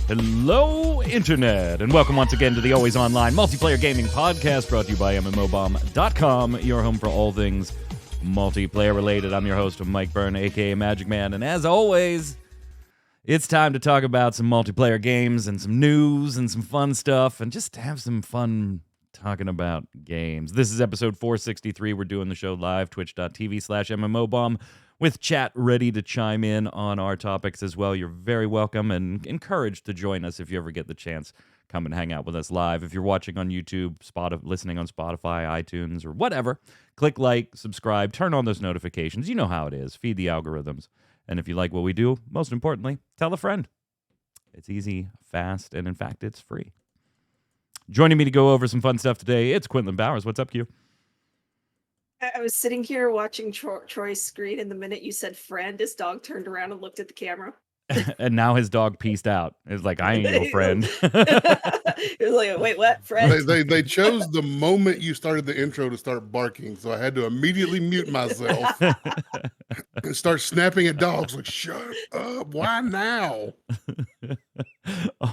Hello, Internet, and welcome once again to the Always Online Multiplayer Gaming Podcast, brought to you by MMOBomb.com, your home for all things multiplayer related. I'm your host, Mike Byrne, aka Magicman, and as always, it's time to talk about some multiplayer games and some news and some fun stuff, and just to have some fun talking about games. This is episode 463. We're doing the show live, twitch.tv/MMOBomb, with chat ready to chime in on our topics as well. You're very welcome and encouraged to join us if you ever get the chance. Come and hang out with us live. If you're watching on YouTube, listening on Spotify, iTunes, or whatever, click like, subscribe, turn on those notifications. You know how it is. Feed the algorithms. And if you like what we do, most importantly, tell a friend. It's easy, fast, and in fact, it's free. Joining me to go over some fun stuff today, it's Quinlan Bowers. What's up, Q? I was sitting here watching Troy's screen, and the minute you said friend, his dog turned around and looked at the camera. And now his dog pieced out. It's like, I ain't your friend. It was like, wait, what? Friend? They chose the moment you started the intro to start barking, so I had to immediately mute myself and start snapping at dogs. Like, shut up! Why now?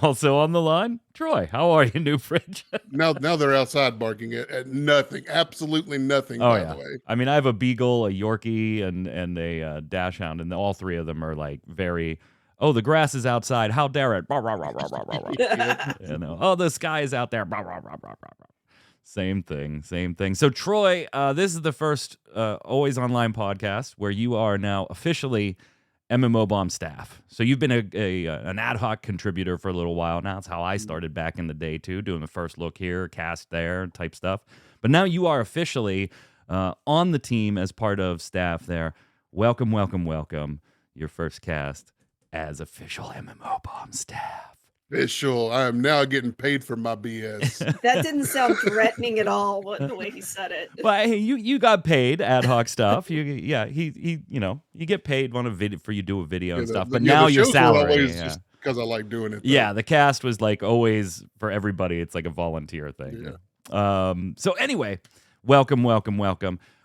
Also on the line, Troy. How are you, new fridge? Now they're outside barking at nothing, absolutely nothing. Oh, by yeah. the way, I mean, I have a beagle, a Yorkie, and a dachshund, and all three of them are like very. Oh, the grass is outside. How dare it? Rah, rah, rah, rah, rah, rah, rah. You know, oh, the sky is out there. Rah, rah, rah, rah, rah, rah. Same thing. So, Troy, this is the first Always Online podcast where you are now officially MMOBomb staff. So you've been an ad hoc contributor for a little while now. That's how I started back in the day, too, doing the first look here, cast there type stuff. But now you are officially on the team as part of staff there. Welcome, welcome, welcome. Your first cast as official MMOBomb staff. official. I am now getting paid for my BS. That didn't sound threatening at all. The way he said it. Well, hey, you got paid ad hoc stuff. You get paid on a video for you do a video and stuff. But now your salary, just because I like doing it. Though. Yeah, the cast was like always for everybody. It's like a volunteer thing. Yeah. So anyway, welcome.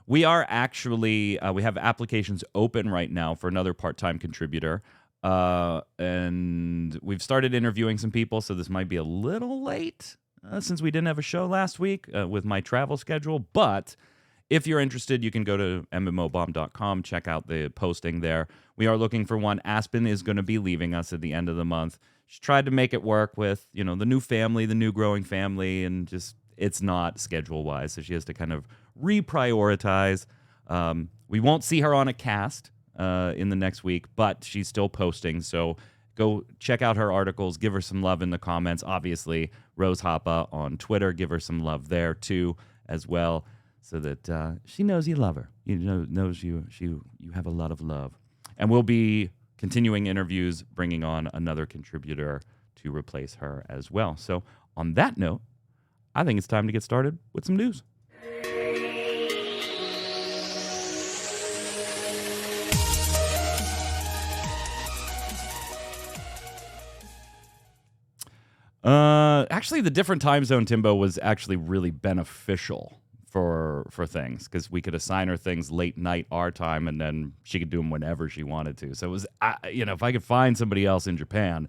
We are actually we have applications open right now for another part-time contributor. And we've started interviewing some people, so this might be a little late since we didn't have a show last week with my travel schedule. But if you're interested, you can go to mmobomb.com, check out the posting there. We are looking for one. Aspen is going to be leaving us at the end of the month. She tried to make it work with, the new family, the new growing family, and just it's not schedule-wise, so she has to kind of reprioritize. We won't see her on a cast in the next week, but she's still posting, so go check out her articles, give her some love in the comments. Obviously, Rose Hoppa on Twitter, give her some love there too as well, so that she knows you love her. Knows you have a lot of love. And we'll be continuing interviews, bringing on another contributor to replace her as well. So on that note, I think it's time to get started with some news. Actually, the different time zone, Timbo, was actually really beneficial for things, because we could assign her things late night our time, and then she could do them whenever she wanted to. So it was, if I could find somebody else in Japan,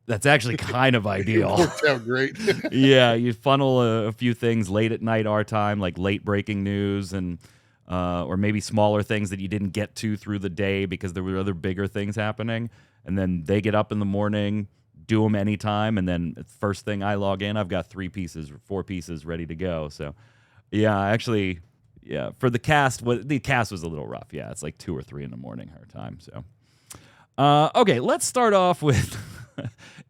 that's actually kind of ideal. It worked out great. Yeah, you funnel a few things late at night our time, like late breaking news, and or maybe smaller things that you didn't get to through the day because there were other bigger things happening, and then they get up in the morning, do them anytime, and then first thing I log in, I've got 3 pieces or 4 pieces ready to go. So, for the cast was a little rough. Yeah, it's like 2 or 3 in the morning her time. So, okay, let's start off with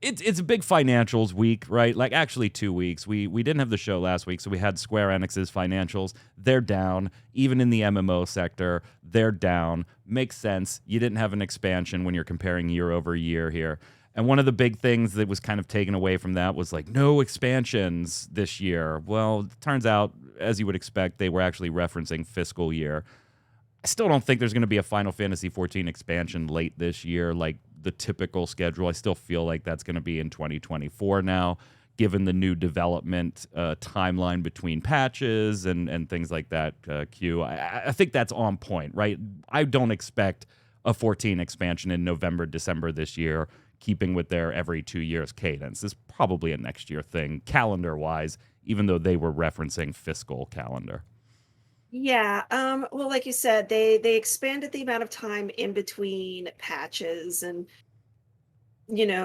it's a big financials week, right? Like actually 2 weeks. We didn't have the show last week, so we had Square Enix's financials. They're down. Even in the MMO sector, they're down. Makes sense. You didn't have an expansion when you're comparing year over year here. And one of the big things that was kind of taken away from that was like, no expansions this year. Well, it turns out, as you would expect, they were actually referencing fiscal year. I still don't think there's going to be a Final Fantasy XIV expansion late this year, like the typical schedule. I still feel like that's going to be in 2024 now, given the new development timeline between patches and things like that, Q. I think that's on point, right? I don't expect a 14 expansion in November, December this year, keeping with their every 2 years cadence. This is probably a next year thing, calendar-wise, even though they were referencing fiscal calendar. Yeah. Well, like you said, they expanded the amount of time in between patches, and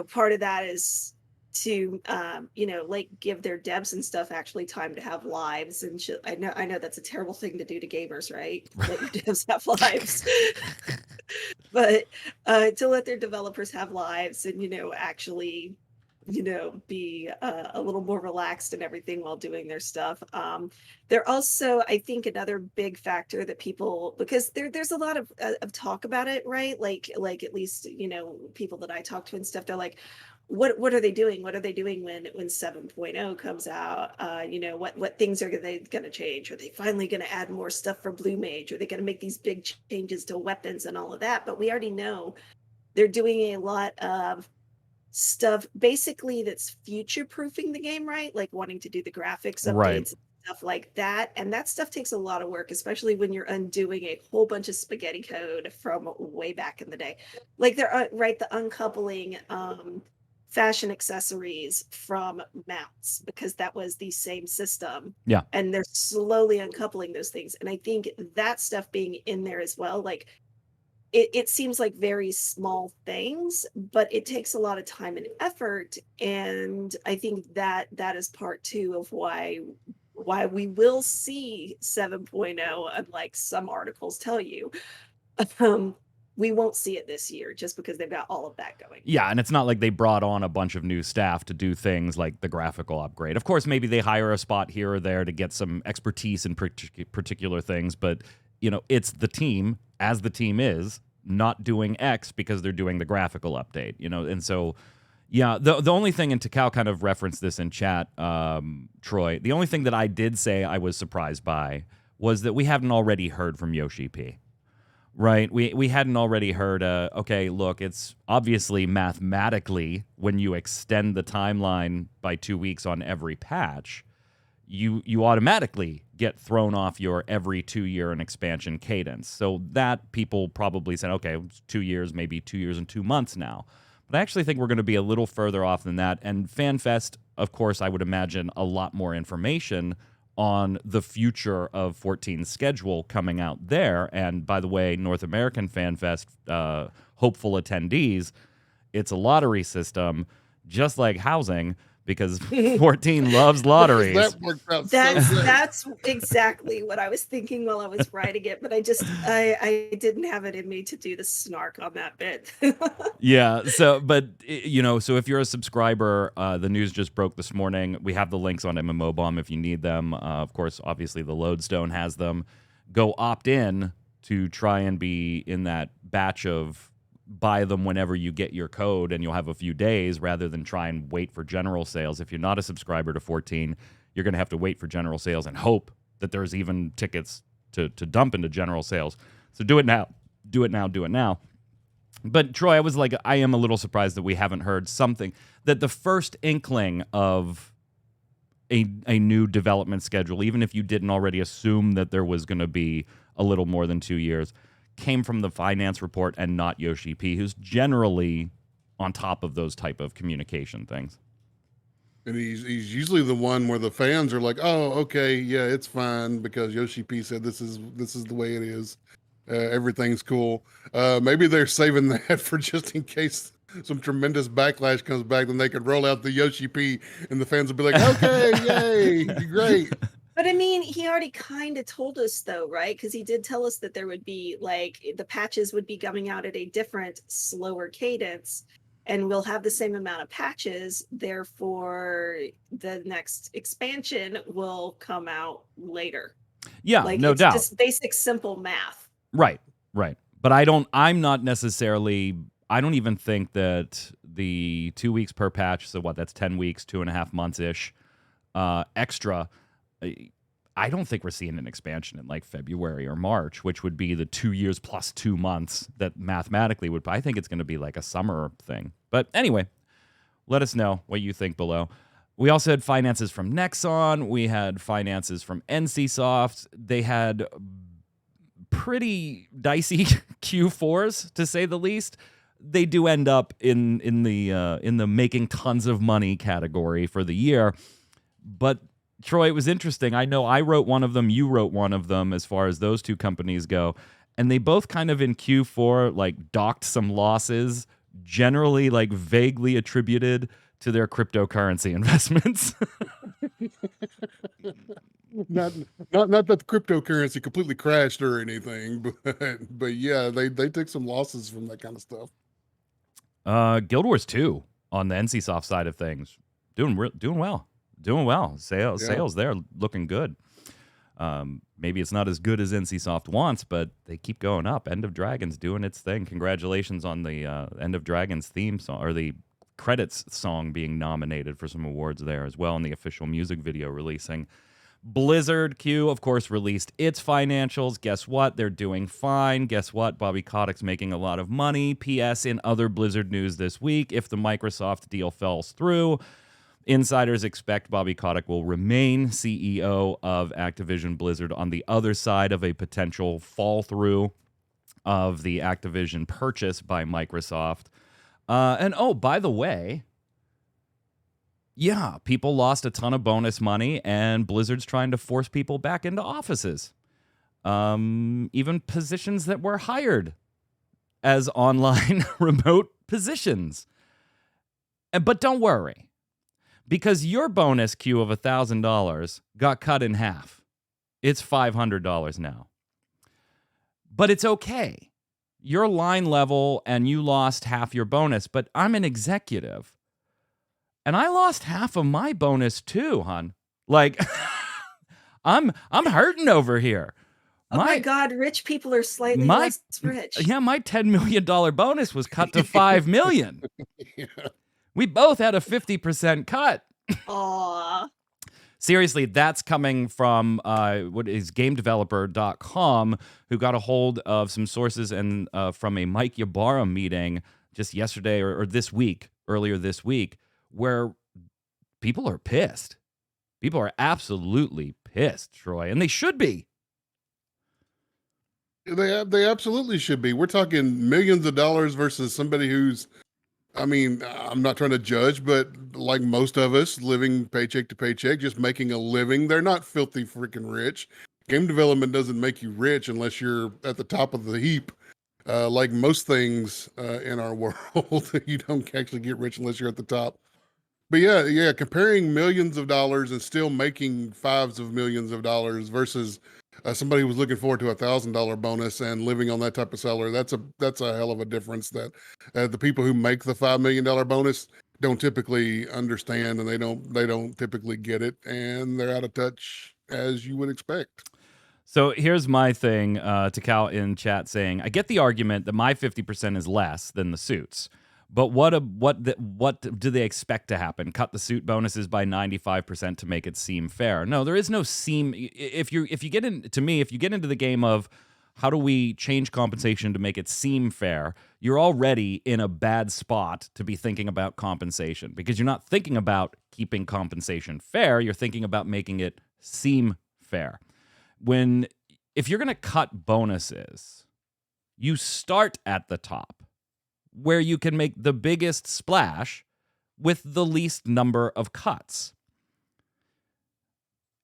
part of that is to like give their devs and stuff actually time to have lives and shit. I know that's a terrible thing to do to gamers, right? Let your devs have lives. But to let their developers have lives and actually be a little more relaxed and everything while doing their stuff. They're also, I think, another big factor that people, because there's a lot of talk about it, right? Like at least people that I talk to and stuff, they're like, what are they doing? What are they doing when 7.0 comes out? What things are they going to change? Are they finally going to add more stuff for Blue Mage? Are they going to make these big changes to weapons and all of that? But we already know they're doing a lot of stuff basically that's future proofing the game, right? Like wanting to do the graphics updates, Right. and stuff like that. And that stuff takes a lot of work, especially when you're undoing a whole bunch of spaghetti code from way back in the day. Like they're right, the uncoupling fashion accessories from mounts, because that was the same system. Yeah. And they're slowly uncoupling those things. And I think that stuff being in there as well, like it seems like very small things, but it takes a lot of time and effort. And I think that is part too of why we will see 7.0, unlike some articles tell you. We won't see it this year just because they've got all of that going. Yeah, and it's not like they brought on a bunch of new staff to do things like the graphical upgrade. Of course, maybe they hire a spot here or there to get some expertise in particular things, but it's the team, as the team is, not doing X because they're doing the graphical update, and so, yeah, the only thing, and Takao kind of referenced this in chat, Troy, the only thing that I did say I was surprised by was that we hadn't already heard from Yoshi P. Right, we hadn't already heard. Okay, look, it's obviously mathematically when you extend the timeline by 2 weeks on every patch, you automatically get thrown off your every 2 year and expansion cadence. So that people probably said, okay, it's 2 years, maybe 2 years and 2 months now. But I actually think we're going to be a little further off than that. And FanFest, of course, I would imagine a lot more information on the future of 14's schedule coming out there. And by the way, North American FanFest hopeful attendees, it's a lottery system, just like housing, because 14 loves lotteries. That worked out so good. That's exactly what I was thinking while I was writing it, but I didn't have it in me to do the snark on that bit. Yeah, so if you're a subscriber, the news just broke this morning. We have the links on MMOBomb if you need them. Of course, obviously the Lodestone has them. Go opt in to try and be in that batch of buy them whenever you get your code, and you'll have a few days rather than try and wait for general sales. If you're not a subscriber to 14, you're going to have to wait for general sales and hope that there's even tickets to dump into general sales. So do it now. Do it now. Do it now. But Troy, I am a little surprised that we haven't heard something, that the first inkling of a new development schedule, even if you didn't already assume that there was going to be a little more than 2 years, came from the finance report and not Yoshi P, who's generally on top of those type of communication things. And he's usually the one where the fans are like, "Oh, okay, yeah, it's fine," because Yoshi P said this is the way it is. Everything's cool. Maybe they're saving that for just in case some tremendous backlash comes back, then they could roll out the Yoshi P, and the fans will be like, "Okay, yay, great." But I mean, he already kind of told us though, right? Because he did tell us that there would be the patches would be coming out at a different, slower cadence, and we'll have the same amount of patches. Therefore, the next expansion will come out later. Yeah, no doubt. Just basic, simple math. Right. But I don't even think that the 2 weeks per patch, so that's 10 weeks, 2.5 months-ish, extra, I don't think we're seeing an expansion in like February or March, which would be the 2 years plus 2 months that mathematically would. I think it's going to be like a summer thing. But anyway, let us know what you think below. We also had finances from Nexon. We had finances from NCSoft. They had pretty dicey Q4s, to say the least. they do end up in the making tons of money category for the year. But Troy, it was interesting. I know I wrote one of them, you wrote one of them as far as those two companies go, and they both kind of in Q4 like docked some losses, generally like vaguely attributed to their cryptocurrency investments. not not that the cryptocurrency completely crashed or anything, but yeah, they took some losses from that kind of stuff. Guild Wars 2 on the NCSoft side of things, doing well. Sales there looking good. Maybe it's not as good as NCSoft wants, but they keep going up. End of Dragons doing its thing. Congratulations on the End of Dragons theme song, or the credits song being nominated for some awards there as well, and the official music video releasing. Blizzard Q, of course, released its financials. Guess what? They're doing fine. Guess what? Bobby Kotick's making a lot of money. P.S. In other Blizzard news this week, if the Microsoft deal falls through, insiders expect Bobby Kotick will remain CEO of Activision Blizzard on the other side of a potential fall through of the Activision purchase by Microsoft. And oh, by the way, yeah, people lost a ton of bonus money, and Blizzard's trying to force people back into offices. Even positions that were hired as online remote positions. But don't worry, because your bonus queue of $1,000 got cut in half. It's $500 now. But it's okay. You're line level and you lost half your bonus, but I'm an executive. And I lost half of my bonus too, hon. Like, I'm hurting over here. Oh my God, rich people are slightly less rich. Yeah, my $10 million bonus was cut to $5 million. Yeah. We both had a 50% cut. Aw. Seriously, that's coming from what is GameDeveloper.com, who got a hold of some sources and from a Mike Ybarra meeting just yesterday or earlier this week, where people are pissed. People are absolutely pissed, Troy, and they should be. They absolutely should be. We're talking millions of dollars versus somebody who's, I mean, I'm not trying to judge, but like most of us, living paycheck to paycheck, just making a living. They're not filthy freaking rich. Game development doesn't make you rich unless you're at the top of the heap. Like most things in our world, you don't actually get rich unless you're at the top. But yeah, comparing millions of dollars and still making fives of millions of dollars versus somebody who was looking forward to $1,000 bonus and living on that type of salary, that's a hell of a difference that the people who make the $5 million bonus don't typically understand, and they don't typically get it, and they're out of touch as you would expect. So here's my thing to Cal in chat saying, I get the argument that my 50% is less than the suits. But what do they expect to happen? Cut the suit bonuses by 95% to make it seem fair? No, there is no seem. If you get into the game of how do we change compensation to make it seem fair, you're already in a bad spot to be thinking about compensation, because you're not thinking about keeping compensation fair. You're thinking about making it seem fair. If you're going to cut bonuses, you start at the top, where you can make the biggest splash with the least number of cuts.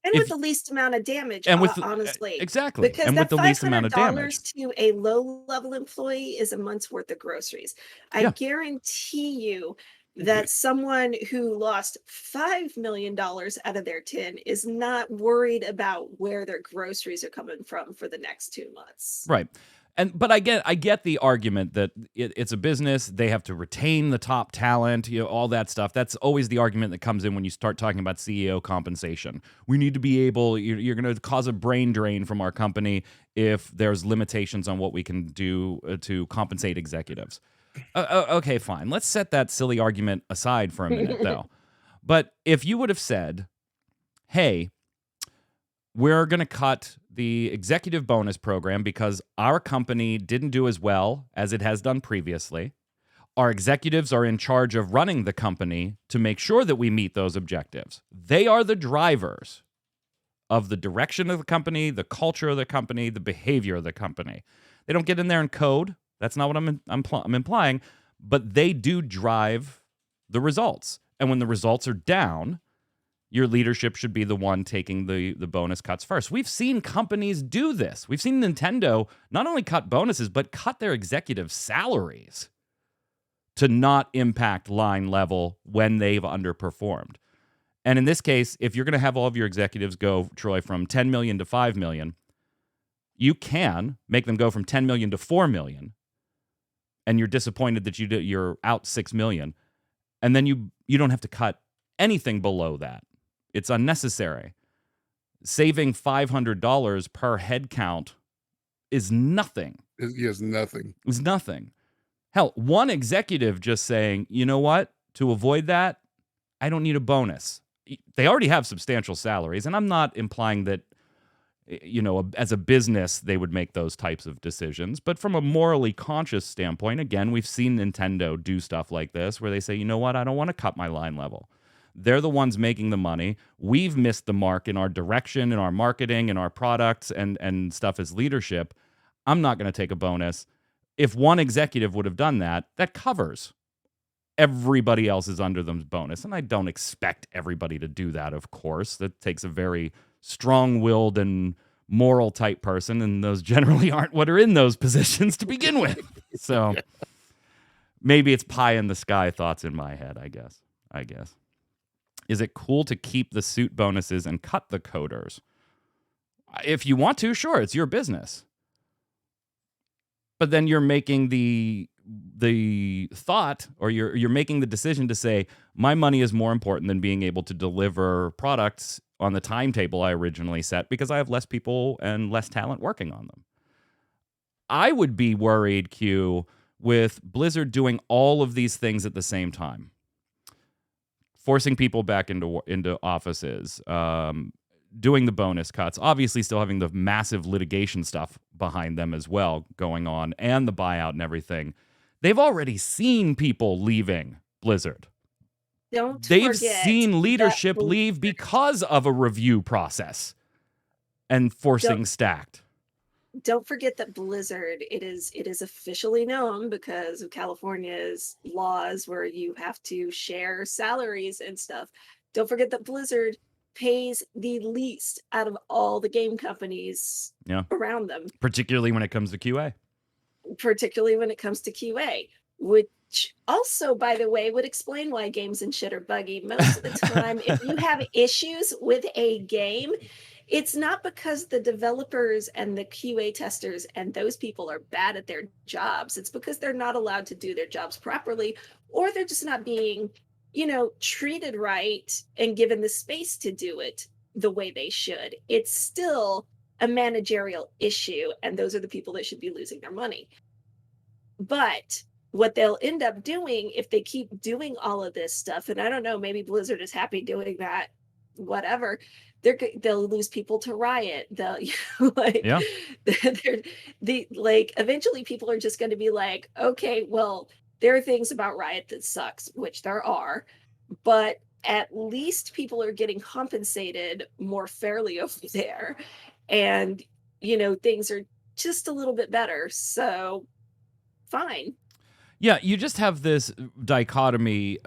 And with the least amount of damage, and with honestly. Exactly. Because and that with the least amount of damage. to a low-level employee is a month's worth of groceries. I guarantee you that someone who lost $5 million out of their 10 is not worried about where their groceries are coming from for the next 2 months. Right. But I get the argument that it's a business. They have to retain the top talent, all that stuff. That's always the argument that comes in when you start talking about CEO compensation. We need to be able, you're going to cause a brain drain from our company if there's limitations on what we can do to compensate executives. Okay, fine. Let's set that silly argument aside for a minute, though. But if you would have said, hey, we're going to cut the executive bonus program because our company didn't do as well as it has done previously. Our executives are in charge of running the company to make sure that we meet those objectives. They are the drivers of the direction of the company, the culture of the company, the behavior of the company. They don't get in there and code. That's not what I'm implying. but they do drive the results. And when the results are down, your leadership should be the one taking the bonus cuts first. We've seen companies do this. We've seen Nintendo not only cut bonuses, but cut their executive salaries to not impact line level when they've underperformed. And in this case, if you're going to have all of your executives go, Troy, from 10 million to 5 million, you can make them go from 10 million to 4 million, and you're disappointed that you're out 6 million, and then you don't have to cut anything below that. It's unnecessary. Saving $500 per head count is nothing. Yes, nothing. It's nothing. Hell, one executive just saying, you know what, to avoid that, I don't need a bonus. They already have substantial salaries, and I'm not implying that, as a business, they would make those types of decisions. But from a morally conscious standpoint, again, we've seen Nintendo do stuff like this where they say, you know what, I don't want to cut my line level. They're the ones making the money. We've missed the mark in our direction, in our marketing, in our products, and stuff as leadership. I'm not going to take a bonus. If one executive would have done that, that covers everybody else is under them bonus. And I don't expect everybody to do that, of course. That takes a very strong-willed and moral type person, and those generally aren't what are in those positions to begin with. So maybe it's pie in the sky thoughts in my head, I guess. Is it cool to keep the suit bonuses and cut the coders? If you want to, sure, it's your business. But then you're making the thought, or you're making the decision to say, my money is more important than being able to deliver products on the timetable I originally set because I have less people and less talent working on them. I would be worried, Q, with Blizzard doing all of these things at the same time. Forcing people back into offices, doing the bonus cuts, obviously still having the massive litigation stuff behind them as well going on, and the buyout and everything. They've already seen people leaving Blizzard. They've seen leadership leave because of a review process and forcing Stacked. Don't forget that Blizzard, it is officially known because of California's laws where you have to share salaries and stuff. Don't forget that Blizzard pays the least out of all the game companies around them. Particularly when it comes to QA. Which also, by the way, would explain why games and shit are buggy. Most of the time, if you have issues with a game, it's not because the developers and the QA testers and those people are bad at their jobs. It's because they're not allowed to do their jobs properly, or they're just not being, treated right and given the space to do it the way they should. It's still a managerial issue, and those are the people that should be losing their money. But what they'll end up doing if they keep doing all of this stuff, and I don't know, maybe Blizzard is happy doing that, whatever, they'll lose people to Riot. They'll eventually people are just going to be like, okay, well, there are things about Riot that sucks, which there are, but at least people are getting compensated more fairly over there, and things are just a little bit better, so fine. Yeah, you just have this dichotomy,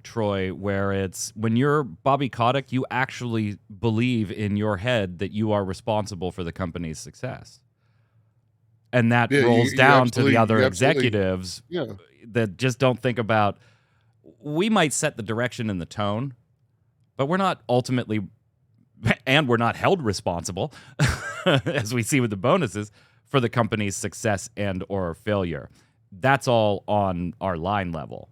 Troy, where it's when you're Bobby Kotick, you actually believe in your head that you are responsible for the company's success. And that rolls down to the other executives that just don't think about, we might set the direction and the tone, but we're not ultimately, and we're not held responsible, as we see with the bonuses, for the company's success and or failure. That's all on our line level.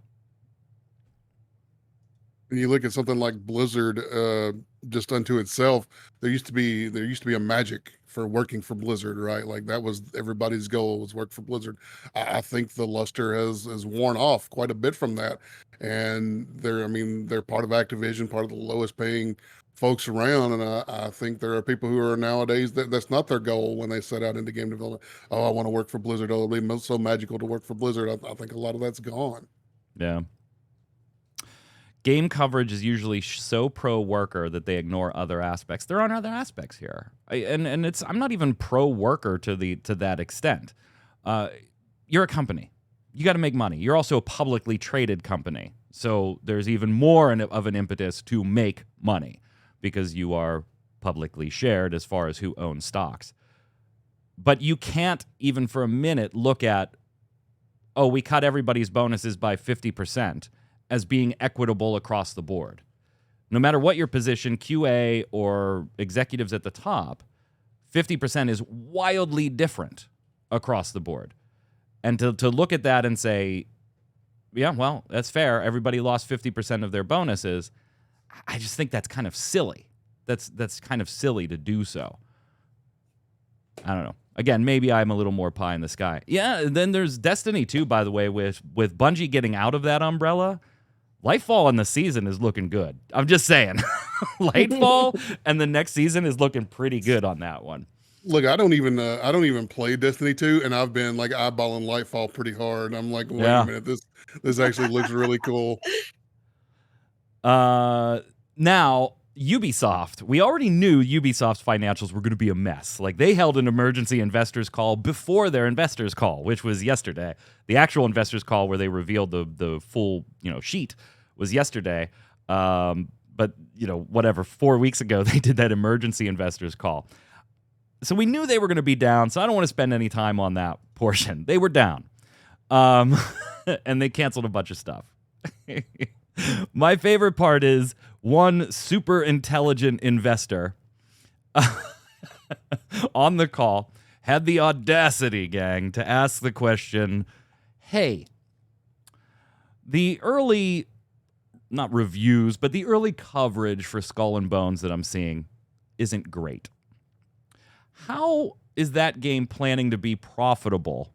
When you look at something like Blizzard, just unto itself, there used to be a magic for working for Blizzard, right? Like that was everybody's goal, was work for Blizzard. I think the luster has worn off quite a bit from that, and they're part of Activision, part of the lowest paying folks around, and I think there are people who are nowadays that's not their goal when they set out into game development. Oh, I want to work for Blizzard. Oh, it'll be so magical to work for Blizzard. I think a lot of that's gone. Yeah. Game coverage is usually so pro worker that they ignore other aspects. There are other aspects here, and I'm not even pro worker to that extent. You're a company. you got to make money. You're also a publicly traded company. So there's even more of an impetus to make money because you are publicly shared as far as who owns stocks. But you can't even for a minute look at, oh, we cut everybody's bonuses by 50% as being equitable across the board. No matter what your position, QA or executives at the top, 50% is wildly different across the board. And to look at that and say, yeah, well, that's fair. Everybody lost 50% of their bonuses. I just think that's kind of silly. That's kind of silly to do so. I don't know. Again, maybe I'm a little more pie in the sky. Yeah, and then there's Destiny 2, by the way, with Bungie getting out of that umbrella. Lightfall in the season is looking good. I'm just saying. Lightfall and the next season is looking pretty good on that one. Look, I don't even play Destiny 2, and I've been like eyeballing Lightfall pretty hard. I'm like, wait a minute, this actually looks really cool. Now, Ubisoft. We already knew Ubisoft's financials were going to be a mess. Like, they held an emergency investors call before their investors call, which was yesterday. The actual investors call where they revealed the full, sheet was yesterday. But, whatever, 4 weeks ago, they did that emergency investors call. So we knew they were going to be down, so I don't want to spend any time on that portion. They were down. And they canceled a bunch of stuff. My favorite part is one super intelligent investor on the call had the audacity, gang, to ask the question, hey, the early, not reviews, but the early coverage for Skull and Bones that I'm seeing isn't great. How is that game planning to be profitable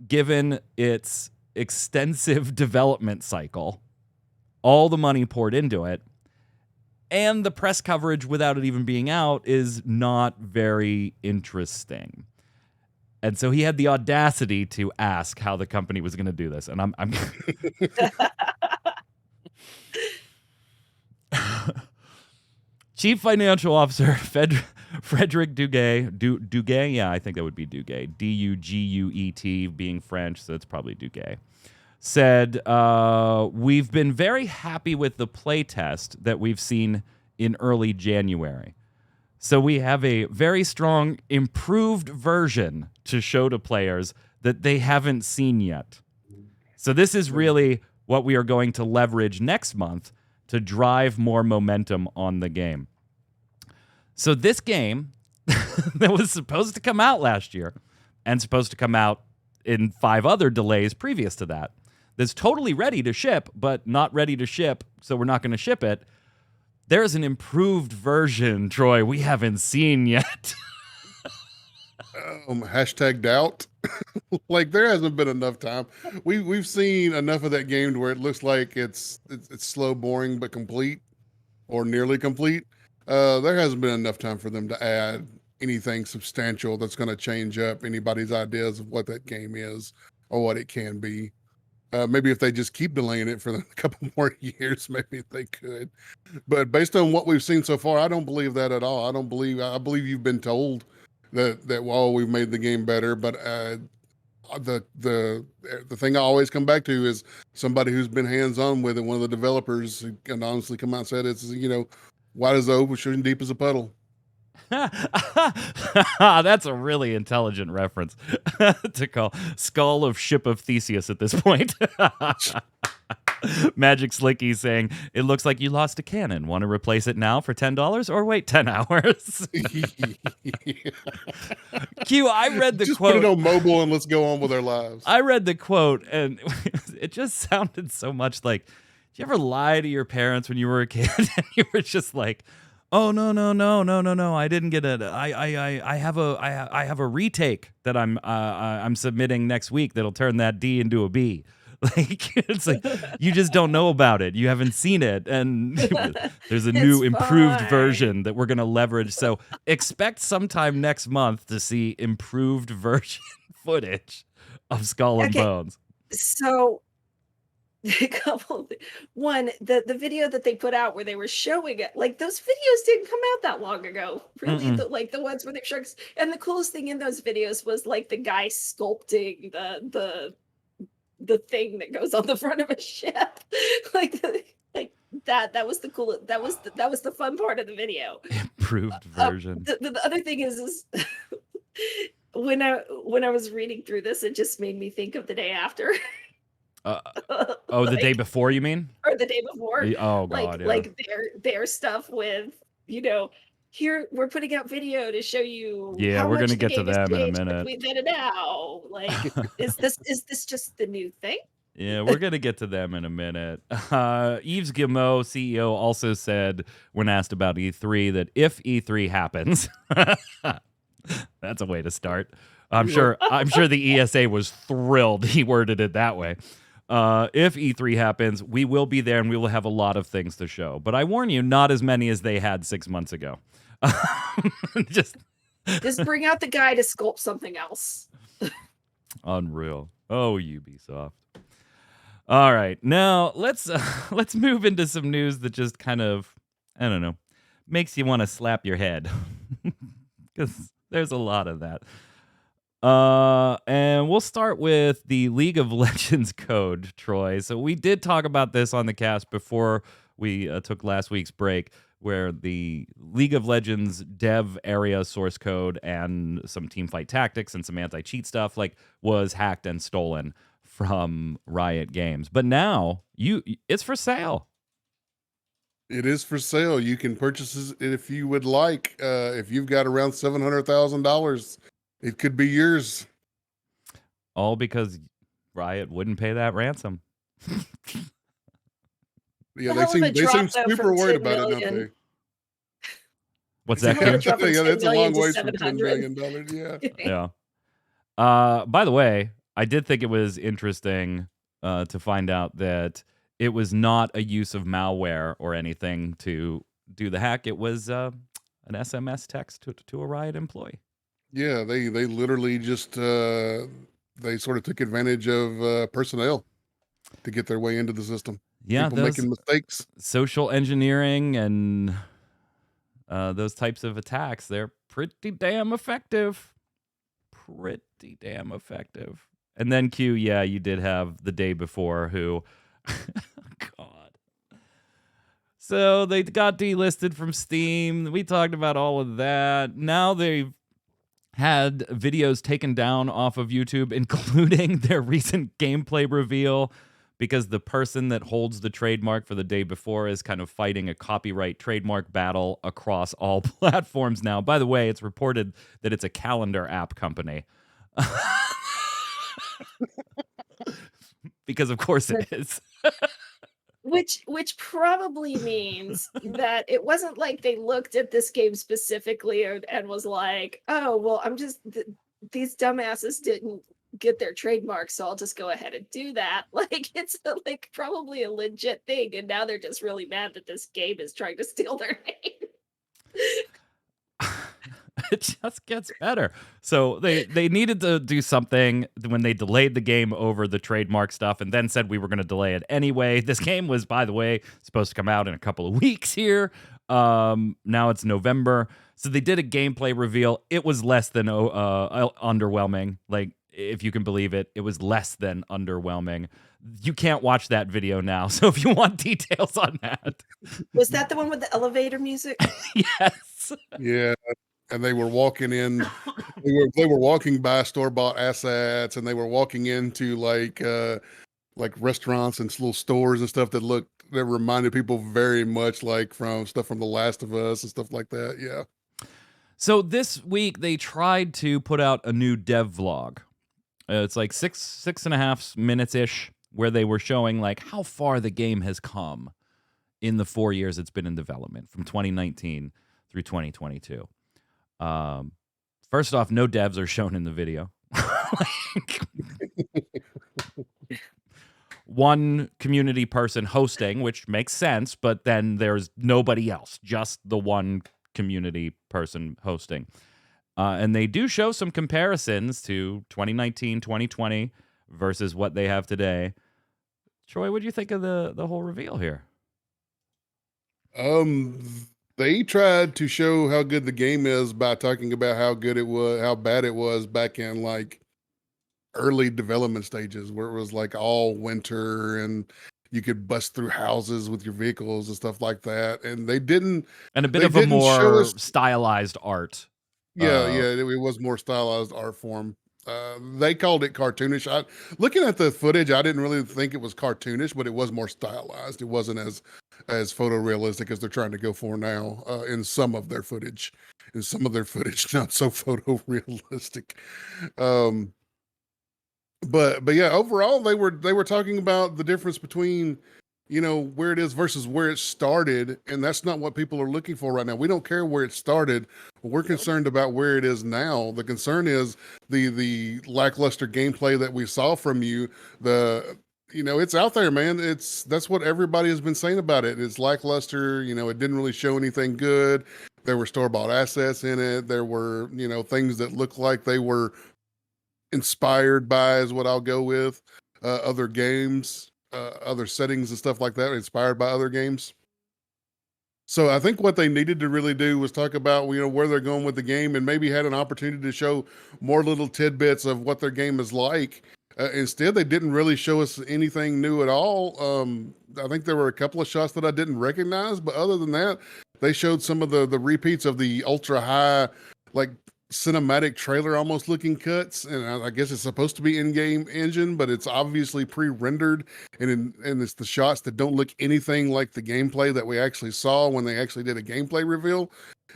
given its extensive development cycle, all the money poured into it, and the press coverage without it even being out is not very interesting? And so he had the audacity to ask how the company was going to do this. And I'm Chief Financial Officer Frederick Duguet, yeah, I think that would be Duguet, D-U-G-U-E-T, being French, so it's probably Duguet, said, we've been very happy with the playtest that we've seen in early January. So we have a very strong, improved version to show to players that they haven't seen yet. So this is really what we are going to leverage next month to drive more momentum on the game. So this game that was supposed to come out last year and supposed to come out in 5 other delays previous to that, that's totally ready to ship, but not ready to ship, so we're not going to ship it. There's an improved version, Troy, we haven't seen yet. Hashtag doubt. Like, there hasn't been enough time. We've seen enough of that game to where it looks like it's slow, boring, but complete or nearly complete. There hasn't been enough time for them to add anything substantial that's going to change up anybody's ideas of what that game is or what it can be. Maybe if they just keep delaying it for a couple more years, maybe they could. But based on what we've seen so far, I don't believe that at all. I believe you've been told that we've made the game better, but the thing I always come back to is somebody who's been hands-on with it. One of the developers who can honestly come out and said it's, wide as the ocean, deep as a puddle. That's a really intelligent reference to call Skull of Ship of Theseus at this point. Magic Slicky saying, it looks like you lost a cannon. Want to replace it now for $10 or wait 10 hours? Q, I read the just quote. Put it on mobile and let's go on with our lives. I read the quote and it just sounded so much like, did you ever lie to your parents when you were a kid and you were just like, oh no, I didn't get it. I have a retake that I'm submitting next week that'll turn that D into a B. Like, it's like you just don't know about it. You haven't seen it, and there's a new improved version that we're gonna leverage. So expect sometime next month to see improved version footage of Skull and Bones. So one, the video that they put out where they were showing it, like, those videos didn't come out that long ago. Really, the ones where they're showing. And the coolest thing in those videos was like the guy sculpting the thing that goes on the front of a ship. like that was the cool. That was the fun part of the video. Improved version. The other thing is when I was reading through this, it just made me think of the day after. The day before, you mean? Or the day before. Oh God, yeah. Like their stuff with, here we're putting out video to show you. Yeah, how we're much gonna the get to game has them in a changed minute. between then and now. Like, is this just the new thing? Yeah, we're going to get to them in a minute. Yves Guillemot, CEO, also said when asked about E3 that if E3 happens, that's a way to start. I'm sure the ESA was thrilled he worded it that way. If E3 happens, we will be there and we will have a lot of things to show. But I warn you, not as many as they had 6 months ago. Just bring out the guy to sculpt something else. Unreal. Oh, Ubisoft. All right, now let's move into some news that just kind of, I don't know, makes you want to slap your head, because there's a lot of that. And we'll start with the League of Legends code, Troy. So we did talk about this on the cast before we took last week's break, where the League of Legends dev area source code and some teamfight tactics and some anti-cheat stuff was hacked and stolen from Riot Games. But now it's for sale. It is for sale. You can purchase it if you would like. If you've got around $700,000, it could be yours. All because Riot wouldn't pay that ransom. Yeah, they seem super worried about it, don't they? What's that? Yeah, that's a long way from $10 million. Yeah. Yeah. By the way, I did think it was interesting to find out that it was not a use of malware or anything to do the hack. It was an SMS text to a Riot employee. Yeah, they literally just they sort of took advantage of personnel to get their way into the system. Yeah, people making mistakes. Social engineering and those types of attacks, they're pretty damn effective. Pretty damn effective. And then Q, yeah, you did have the day before who, God. So they got delisted from Steam. We talked about all of that. Now they've had videos taken down off of YouTube, including their recent gameplay reveal, because the person that holds the trademark for the day before is kind of fighting a copyright trademark battle across all platforms now. By the way, it's reported that it's a calendar app company. Because of course it is. Which probably means that it wasn't like they looked at this game specifically and was like, oh, well, these dumbasses didn't get their trademark, so I'll just go ahead and do that. It's probably a legit thing, and now they're just really mad that this game is trying to steal their name. It just gets better. So they needed to do something when they delayed the game over the trademark stuff and then said we were going to delay it anyway. This game was, by the way, supposed to come out in a couple of weeks here. Now it's November. So they did a gameplay reveal. It was less than underwhelming. If you can believe it, it was less than underwhelming. You can't watch that video now. So if you want details on that. Was that the one with the elevator music? Yes. Yeah. And they were walking in, they were walking by store-bought assets, and they were walking into like restaurants and little stores and stuff that reminded people very much from stuff from The Last of Us and stuff like that. Yeah. So this week they tried to put out a new dev vlog. It's six and a half minutes ish, where they were showing how far the game has come in the 4 years it's been in development, from 2019 through 2022. First off, no devs are shown in the video. One community person hosting, which makes sense, but then there's nobody else, just the one community person hosting. And they do show some comparisons to 2019, 2020 versus what they have today. Troy, what do you think of the whole reveal here? They tried to show how good the game is by talking about how good it was, how bad it was back in early development stages where it was like all winter and you could bust through houses with your vehicles and stuff like that. And they didn't And a bit they of a didn't show more us. stylized art. Yeah, yeah, it was more stylized art form. They called it cartoonish. Looking at the footage, I didn't really think it was cartoonish, but it was more stylized. It wasn't as photorealistic as they're trying to go for now in some of their footage. In some of their footage, not so photorealistic. Um, but yeah, overall they were talking about the difference between where it is versus where it started, and that's not what people are looking for right now. We don't care where it started, but we're concerned about where it is now. The concern is the lackluster gameplay that we saw from you. It's out there, man. That's what everybody has been saying about it. It's lackluster. It didn't really show anything good. There were store-bought assets in it. There were things that looked like they were inspired by, is what I'll go with, other games, other settings and stuff like that, inspired by other games. So I think what they needed to really do was talk about where they're going with the game, and maybe had an opportunity to show more little tidbits of what their game is like. Instead, they didn't really show us anything new at all. I think there were a couple of shots that I didn't recognize, but other than that, they showed some of the repeats of the ultra high, like cinematic trailer almost looking cuts, and I guess it's supposed to be in-game engine, but it's obviously pre-rendered, and it's the shots that don't look anything like the gameplay that we actually saw when they actually did a gameplay reveal.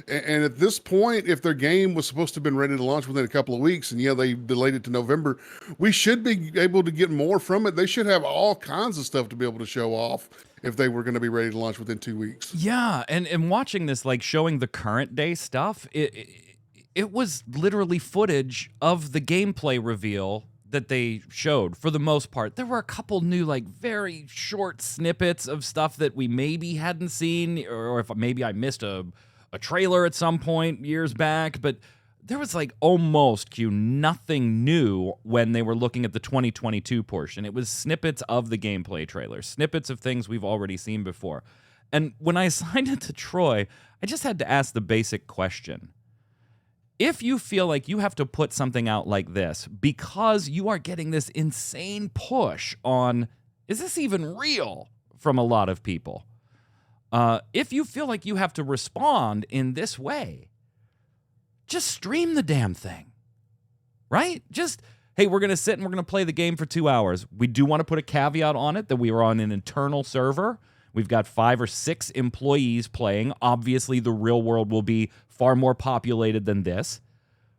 And at this point, if their game was supposed to have been ready to launch within a couple of weeks, and they delayed it to November, we should be able to get more from it. They should have all kinds of stuff to be able to show off if they were going to be ready to launch within 2 weeks. Yeah, and watching this, like showing the current day stuff, it was literally footage of the gameplay reveal that they showed for the most part. There were a couple new, like, very short snippets of stuff that we maybe hadn't seen, or if maybe I missed a trailer at some point years back, but there was like almost nothing new when they were looking at the 2022 portion. It was snippets of the gameplay trailer, snippets of things we've already seen before. And when I assigned it to Troy, I just had to ask the basic question. If you feel like you have to put something out like this because you are getting this insane push on, is this even real, from a lot of people? If you feel like you have to respond in this way, just stream the damn thing, right? Just, hey, we're going to sit and we're going to play the game for 2 hours. We do want to put a caveat on it that we are on an internal server. We've got 5 or 6 employees playing. Obviously, the real world will be far more populated than this.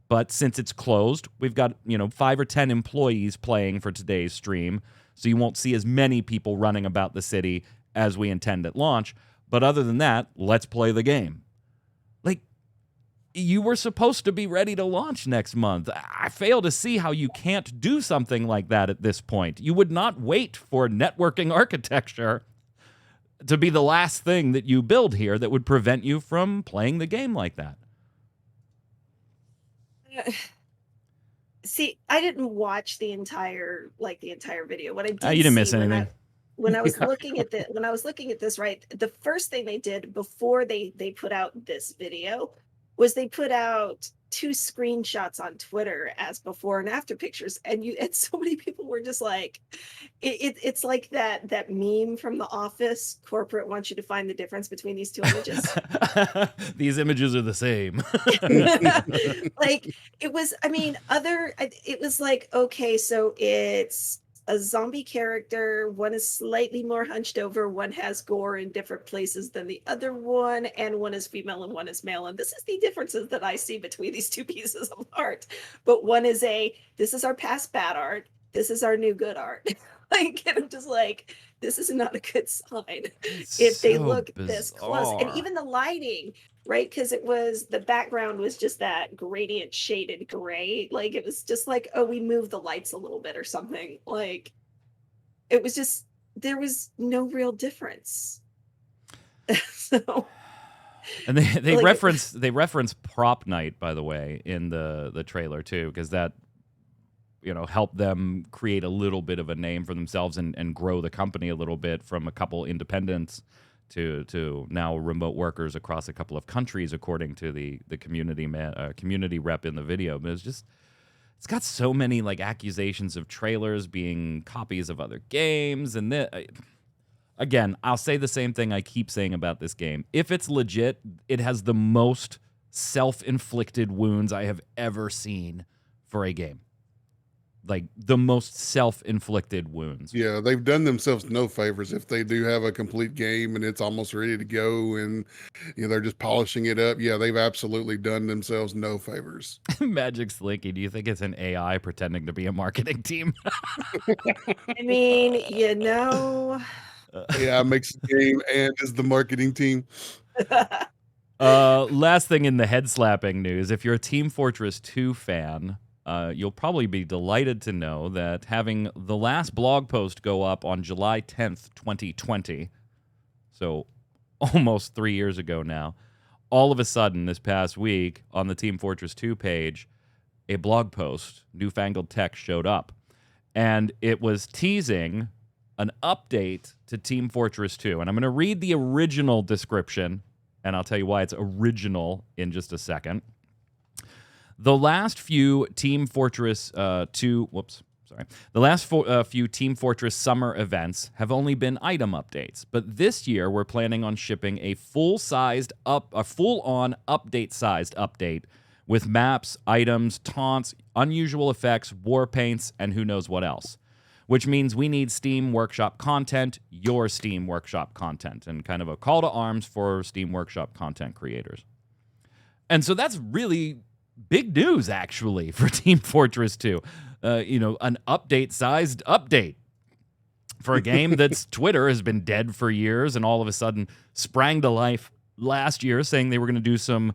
But since it's closed, we've got, 5 or 10 employees playing for today's stream. So you won't see as many people running about the city as we intend at launch. But other than that, let's play the game. Like, you were supposed to be ready to launch next month. I fail to see how you can't do something like that at this point. You would not wait for networking architecture to be the last thing that you build here that would prevent you from playing the game like that. See, I didn't watch the entire video. What I did you didn't miss see anything. when I was looking at this, right, the first thing they did before they put out this video was they put out 2 screenshots on Twitter as before and after pictures, and so many people were just like, it's like that meme from The Office. Corporate wants you to find the difference between these 2 images. These images are the same. Like, it was, I mean, it was like, okay, so it's a zombie character. One is slightly more hunched over. One has gore in different places than the other one, and one is female and one is male. And this is the differences that I see between these 2 pieces of art. But one is this is our past bad art. This is our new good art. Like, and I'm just like, this is not a good sign if they look this close. And even the lighting, right? Because the background was just that gradient shaded gray. Like, it was just like, oh, we moved the lights a little bit or something. Like, it was just, there was no real difference. So, and they like, reference prop night, by the way, in the trailer too, because that help them create a little bit of a name for themselves and grow the company a little bit from a couple independents to now remote workers across a couple of countries, according to the community rep in the video. But it's it's got so many like accusations of trailers being copies of other games, and again, I'll say the same thing I keep saying about this game. If it's legit, it has the most self-inflicted wounds I have ever seen for a game. Like, the most self-inflicted wounds. Yeah, they've done themselves no favors if they do have a complete game and it's almost ready to go and they're just polishing it up. Yeah, they've absolutely done themselves no favors. Magic Slinky, do you think it's an AI pretending to be a marketing team? I mean, AI makes the game and is the marketing team. Last thing in the head-slapping news, if you're a Team Fortress 2 fan, you'll probably be delighted to know that having the last blog post go up on July 10th, 2020, so almost 3 years ago now, all of a sudden this past week on the Team Fortress 2 page, a blog post, newfangled text showed up. And it was teasing an update to Team Fortress 2. And I'm going to read the original description, and I'll tell you why it's original in just a second. The last few Team Fortress few Team Fortress summer events have only been item updates, but this year we're planning on shipping a full-on update-sized update with maps, items, taunts, unusual effects, war paints, and who knows what else. Which means we need Steam Workshop content, your Steam Workshop content, and kind of a call to arms for Steam Workshop content creators. And so that's really big news, actually, for Team Fortress 2. An update-sized update for a game that's Twitter has been dead for years and all of a sudden sprang to life last year saying they were going to do some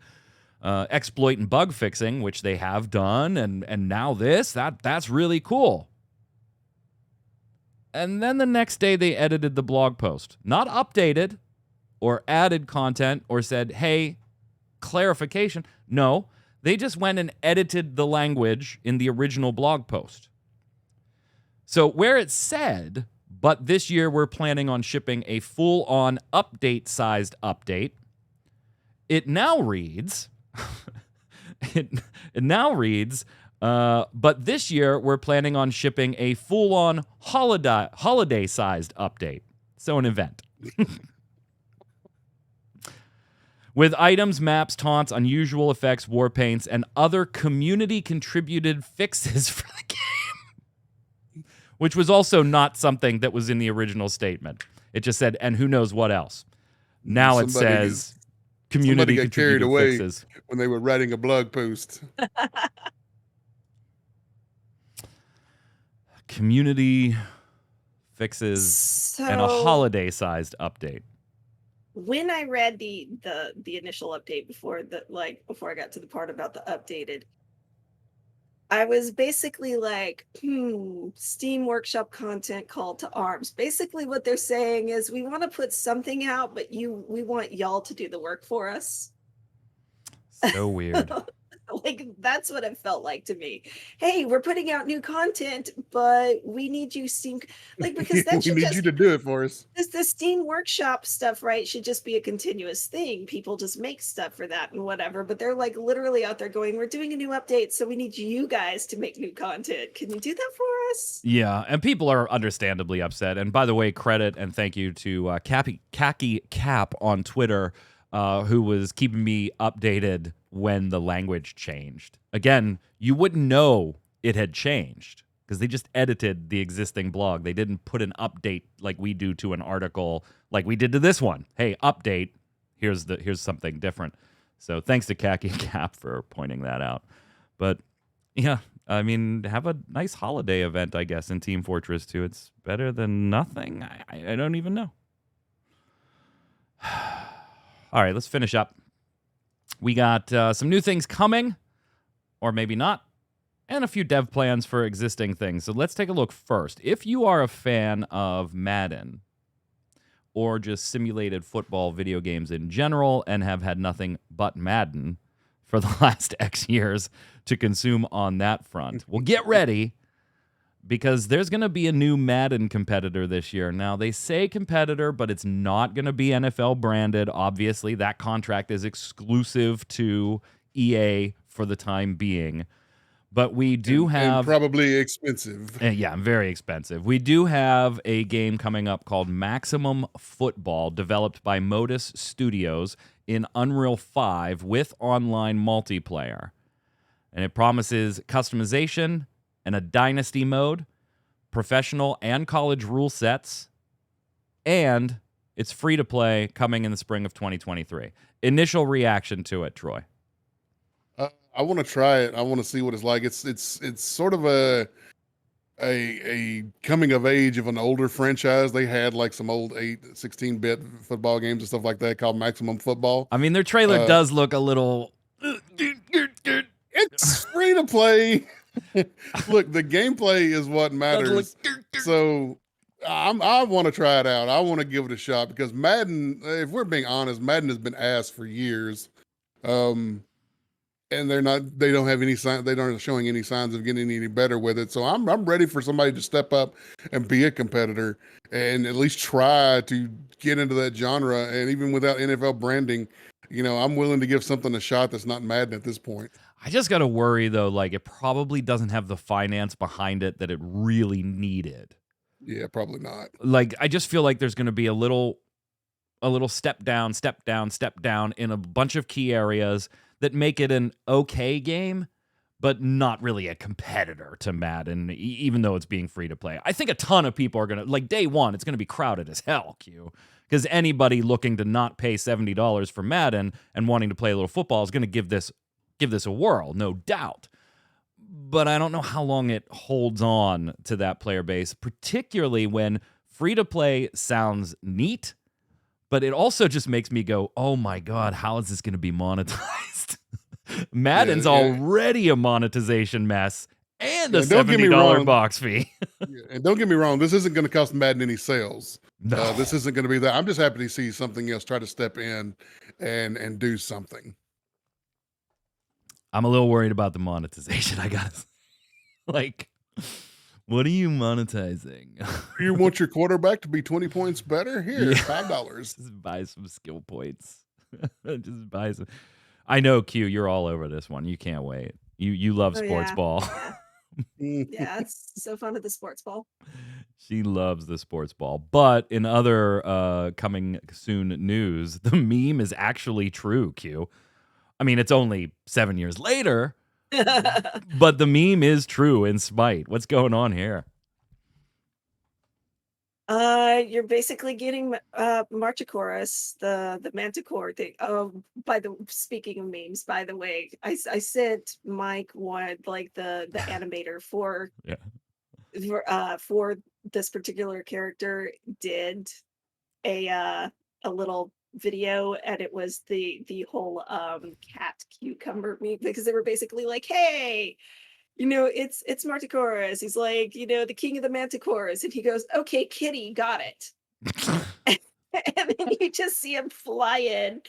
exploit and bug fixing, which they have done, and now that's really cool. And then the next day they edited the blog post. Not updated or added content or said, hey, clarification. No, they just went and edited the language in the original blog post. So where it said, but this year we're planning on shipping a full-on update-sized update, it now reads, but this year we're planning on shipping a full-on holiday-sized update. So an event. With items, maps, taunts, unusual effects, war paints, and other community-contributed fixes for the game. Which was also not something that was in the original statement. It just said, and who knows what else. Now it says community-contributed fixes. When they were writing a blog post. Community fixes and a holiday-sized update. When I read the initial update before I got to the part about the updated, I was basically like, Steam Workshop content call to arms. Basically what they're saying is we want to put something out, but we want y'all to do the work for us. So weird. Like, that's what it felt like to me. Hey, we're putting out new content, but we need you Steam, because that we need you to do it for us. The Steam Workshop stuff, right, should just be a continuous thing. People just make stuff for that and whatever, but they're like literally out there going, we're doing a new update, so we need you guys to make new content. Can you do that for us? Yeah, and people are understandably upset. And by the way, credit and thank you to Khaki Cap on Twitter, who was keeping me updated when the language changed. Again, you wouldn't know it had changed because they just edited the existing blog. They didn't put an update like we do to an article like we did to this one. Hey, update. Here's something different. So thanks to Khaki Cap for pointing that out. But yeah, I mean, have a nice holiday event, I guess, in Team Fortress 2. It's better than nothing. I don't even know. All right, let's finish up. We got some new things coming, or maybe not, and a few dev plans for existing things. So let's take a look first. If you are a fan of Madden or just simulated football video games in general and have had nothing but Madden for the last X years to consume on that front, well, get ready, because there's going to be a new Madden competitor this year. Now, they say competitor, but it's not going to be NFL branded. Obviously, that contract is exclusive to EA for the time being. But we do and have probably expensive. yeah, very expensive. We do have a game coming up called Maximum Football, developed by Modus Studios in Unreal 5 with online multiplayer. And it promises customization and a dynasty mode, professional and college rule sets, and it's free to play, coming in the spring of 2023. Initial reaction to it, Troy? I want to try it. I want to see what it's like. It's sort of a coming of age of an older franchise. They had like some old 16-bit football games and stuff like that called Maximum Football. I mean, their trailer does look a little... It's free to play. Look, the gameplay is what matters. So I want to try it out. I want to give it a shot because Madden, if we're being honest, Madden has been ass for years. And they don't have any sign, they aren't showing any signs of getting any better with it. So I'm ready for somebody to step up and be a competitor and at least try to get into that genre. And even without NFL branding, I'm willing to give something a shot that's not Madden at this point. I just got to worry, though, like it probably doesn't have the finance behind it that it really needed. Yeah, probably not. Like, I just feel like there's going to be a little step down in a bunch of key areas that make it an okay game, but not really a competitor to Madden, even though it's being free to play. I think a ton of people are going to, like day one, it's going to be crowded as hell, Q. Because anybody looking to not pay $70 for Madden and wanting to play a little football is going to give this a whirl, no doubt. But I don't know how long it holds on to that player base, particularly when free-to-play sounds neat, but it also just makes me go, oh my God, how is this going to be monetized? Madden's already a monetization mess and a $70 box fee. And don't get me wrong, this isn't going to cost Madden any sales. No. This isn't going to be that. I'm just happy to see something else try to step in and do something. I'm a little worried about the monetization, I gotta say. Like, what are you monetizing? You want your quarterback to be 20 points better? Here, $5. Just buy some skill points. Just buy some. I know, Q, you're all over this one. You can't wait. You love sports ball. Yeah, it's so fun with the sports ball. She loves the sports ball. But in other coming soon news, the meme is actually true, Q. I mean, it's only 7 years later, but the meme is true in spite. What's going on here? You're basically getting Marchichorus, the Manticore thing. Oh, speaking of memes, by the way, I sent Mike one, like the animator for this particular character did a little video, and it was the whole cat cucumber meme, because they were basically like, hey, it's Martichorus. He's like, the king of the manticores. And he goes, okay, kitty, got it. And then you just see him fly in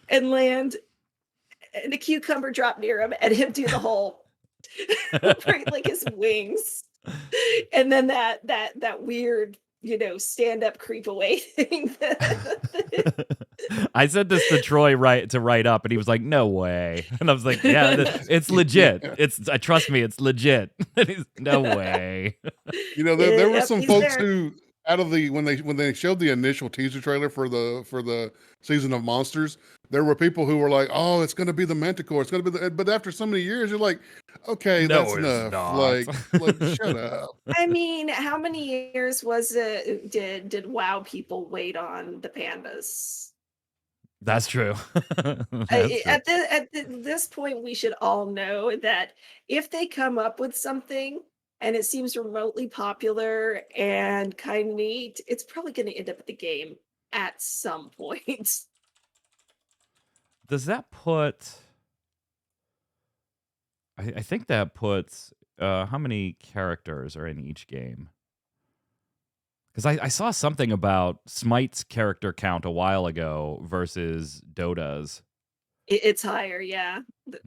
and land, and the cucumber drop near him, and him do the whole, like his wings. And then that weird, stand-up creep away thing. I said this to Troy to write up, and he was like, no way. And I was like, yeah, it's legit. Trust me, it's legit. No way. There were some folks who, when they showed the initial teaser trailer for the season of Monsters, there were people who were like, oh, it's going to be the Manticore. It's going to be but after so many years, you're like, okay, no, that's enough. Like, shut up. I mean, how many years was it? Did WoW people wait on the pandas? That's true. At this point, we should all know that if they come up with something and it seems remotely popular and kind of neat, it's probably going to end up at the game at some point. Does that put... I think that puts... how many characters are in each game? Because I saw something about Smite's character count a while ago versus Dota's. It's higher, yeah,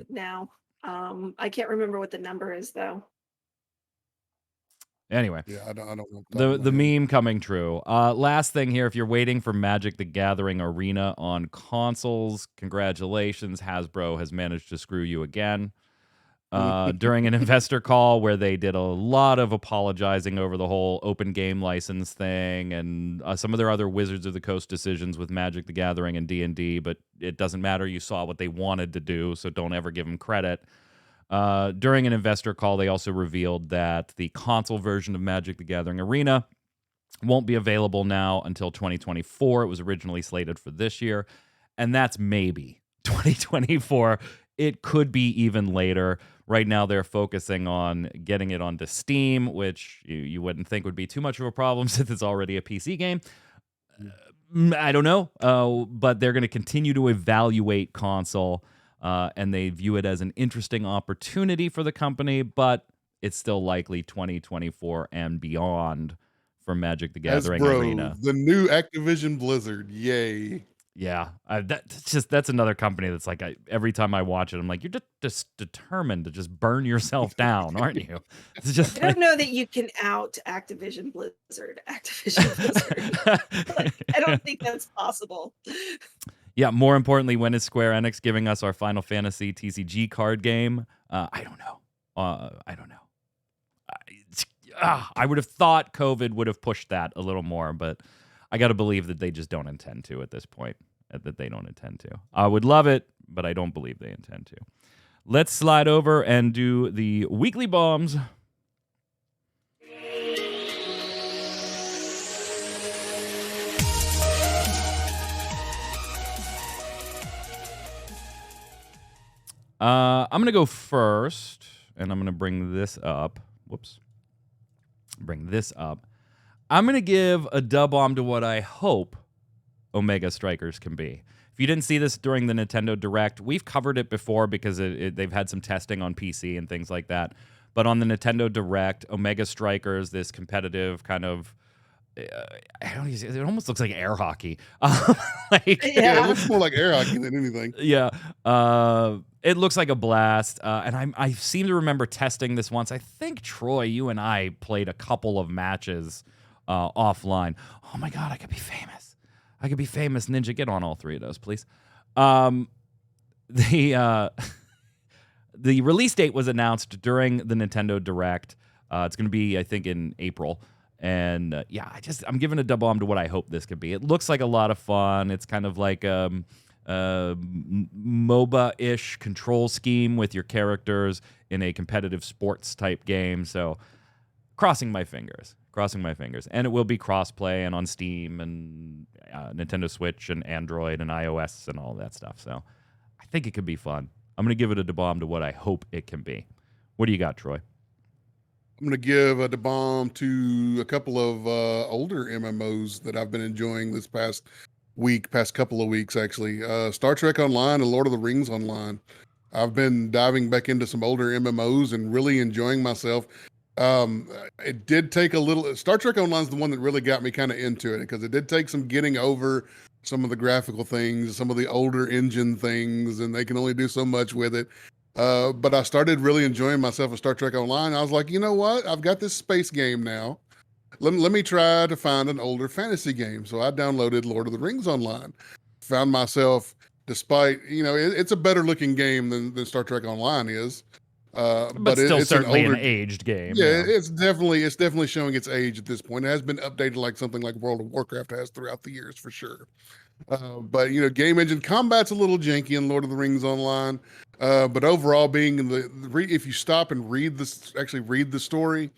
now. I can't remember what the number is, though. Anyway, yeah, I don't know. The meme coming true. Last thing here, if you're waiting for Magic the Gathering Arena on consoles, congratulations, Hasbro has managed to screw you again. during an investor call where they did a lot of apologizing over the whole open game license thing and some of their other Wizards of the Coast decisions with Magic the Gathering and D&D, but it doesn't matter. You saw what they wanted to do, so don't ever give them credit. During an investor call, they also revealed that the console version of Magic the Gathering Arena won't be available now until 2024. It was originally slated for this year, and that's maybe 2024. It could be even later. Right now, they're focusing on getting it onto Steam, which you wouldn't think would be too much of a problem since it's already a PC game. I don't know, but they're going to continue to evaluate console, and they view it as an interesting opportunity for the company, but it's still likely 2024 and beyond for Magic the Gathering Arena. The new Activision Blizzard, yay. Yeah, that's another company that's like every time I watch it, I'm like, you're just determined to just burn yourself down, aren't you? It's just I don't know that you can out Activision Blizzard. Like, I don't think that's possible. Yeah, more importantly, when is Square Enix giving us our Final Fantasy TCG card game? I don't know. I don't know. I would have thought COVID would have pushed that a little more, but I got to believe that they just don't intend to at this point, that they don't intend to. I would love it, but I don't believe they intend to. Let's slide over and do the weekly bombs. I'm going to go first, and I'm going to bring this up. Whoops. Bring this up. I'm going to give a dub bomb to what I hope Omega Strikers can be. If you didn't see this during the Nintendo Direct, we've covered it before because they've had some testing on PC and things like that. But on the Nintendo Direct, Omega Strikers, this competitive kind of, it almost looks like air hockey. Yeah, it looks more like air hockey than anything. Yeah. It looks like a blast. And I seem to remember testing this once. I think, Troy, you and I played a couple of matches offline. Oh my God, I could be famous. Ninja, get on all three of those, please. The release date was announced during the Nintendo Direct. It's going to be, I think, in April. And yeah, I'm giving a dub bomb to what I hope this could be. It looks like a lot of fun. It's kind of like MOBA-ish control scheme with your characters in a competitive sports type game. So crossing my fingers. And it will be cross-play and on Steam and Nintendo Switch and Android and iOS and all that stuff. So I think it could be fun. I'm going to give it a dub bomb to what I hope it can be. What do you got, Troy? I'm going to give a dub bomb to a couple of older MMOs that I've been enjoying this past couple of weeks, actually. Star Trek Online and Lord of the Rings Online. I've been diving back into some older MMOs and really enjoying myself. It did take a little. Star Trek Online is the one that really got me kind of into it because it did take some getting over some of the graphical things, some of the older engine things, and they can only do so much with it. But I started really enjoying myself with Star Trek Online. I was like, you know what? I've got this space game now. Let me try to find an older fantasy game. So I downloaded Lord of the Rings Online. Found myself, despite, it's a better looking game than Star Trek Online is. But still certainly an aged game. Yeah, it's definitely showing its age at this point. It has been updated like something like World of Warcraft has throughout the years for sure. But game engine combat's a little janky in Lord of the Rings Online. But overall, being if you stop and read the story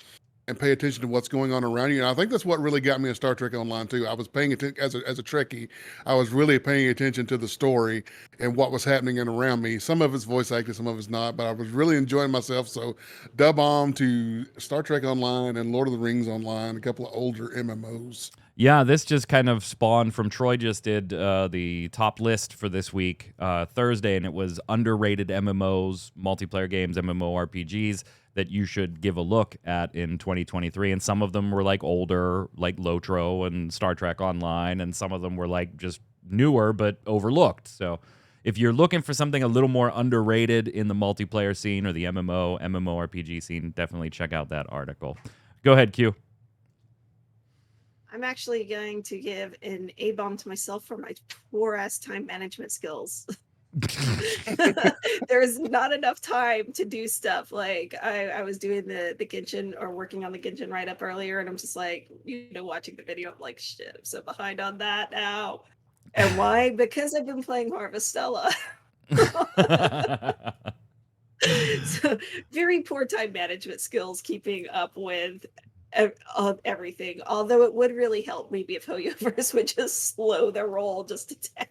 and pay attention to what's going on around you, and I think that's what really got me in Star Trek Online too. I was paying attention as a Trekkie. I was really paying attention to the story and what was happening around me. Some of it's voice acted, some of it's not, but I was really enjoying myself. So, dub bomb to Star Trek Online and Lord of the Rings Online, a couple of older MMOs. Yeah, this just kind of spawned from Troy just did the top list for this week, Thursday, and it was underrated MMOs, multiplayer games, MMORPGs that you should give a look at in 2023. And some of them were like older, like Lotro and Star Trek Online, and some of them were like just newer but overlooked. So if you're looking for something a little more underrated in the multiplayer scene or the MMORPG scene, definitely check out that article. Go ahead, Q. I'm actually going to give an A-bomb to myself for my poor-ass time management skills. There's not enough time to do stuff. Like I was doing the Genshin or working on the Genshin write up earlier, and I'm just like, watching the video, I'm like, shit, I'm so behind on that now. And why? Because I've been playing Harvestella. So very poor time management skills keeping up with everything. Although it would really help maybe if Hoyoverse would just slow their roll just a tad.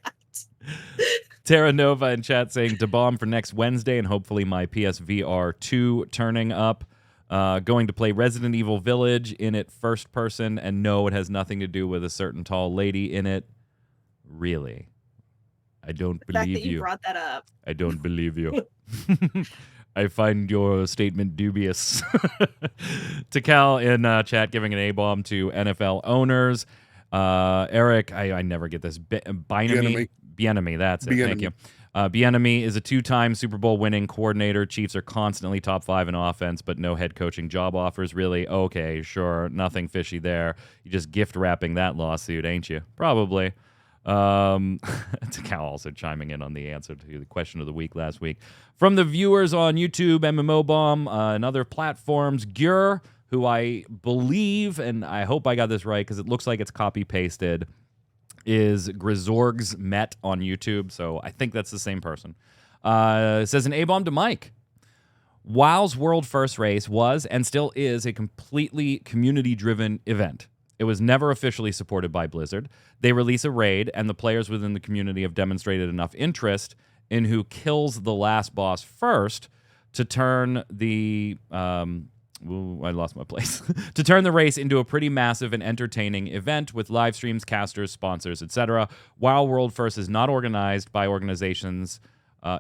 Terra Nova in chat saying to bomb for next Wednesday and hopefully my PSVR 2 turning up. Going to play Resident Evil Village in it first person, and no, it has nothing to do with a certain tall lady in it. Really? I don't The fact believe that you you. brought that up. I don't believe you. I find your statement dubious. Tikal in chat giving an A-bomb to NFL owners. Eric, I never get this. Bienemy, that's it. Thank you. Bienemy is a 2-time Super Bowl winning coordinator. Chiefs are constantly top 5 in offense, but no head coaching job offers, really. Okay, sure, nothing fishy there. You're just gift wrapping that lawsuit, ain't you? Probably. Takao also chiming in on the answer to the question of the week last week. From the viewers on YouTube, MMOBomb, and other platforms, Gyur, who I believe, and I hope I got this right because it looks like it's copy-pasted, is Grizorg's Met on YouTube, so I think that's the same person. Says an A-bomb to Mike. WoW's World First Race was and still is a completely community-driven event. It was never officially supported by Blizzard. They release a raid, and the players within the community have demonstrated enough interest in who kills the last boss first to turn the... I lost my place. To turn the race into a pretty massive and entertaining event with live streams, casters, sponsors, etc. WoW World First is not organized by organizations...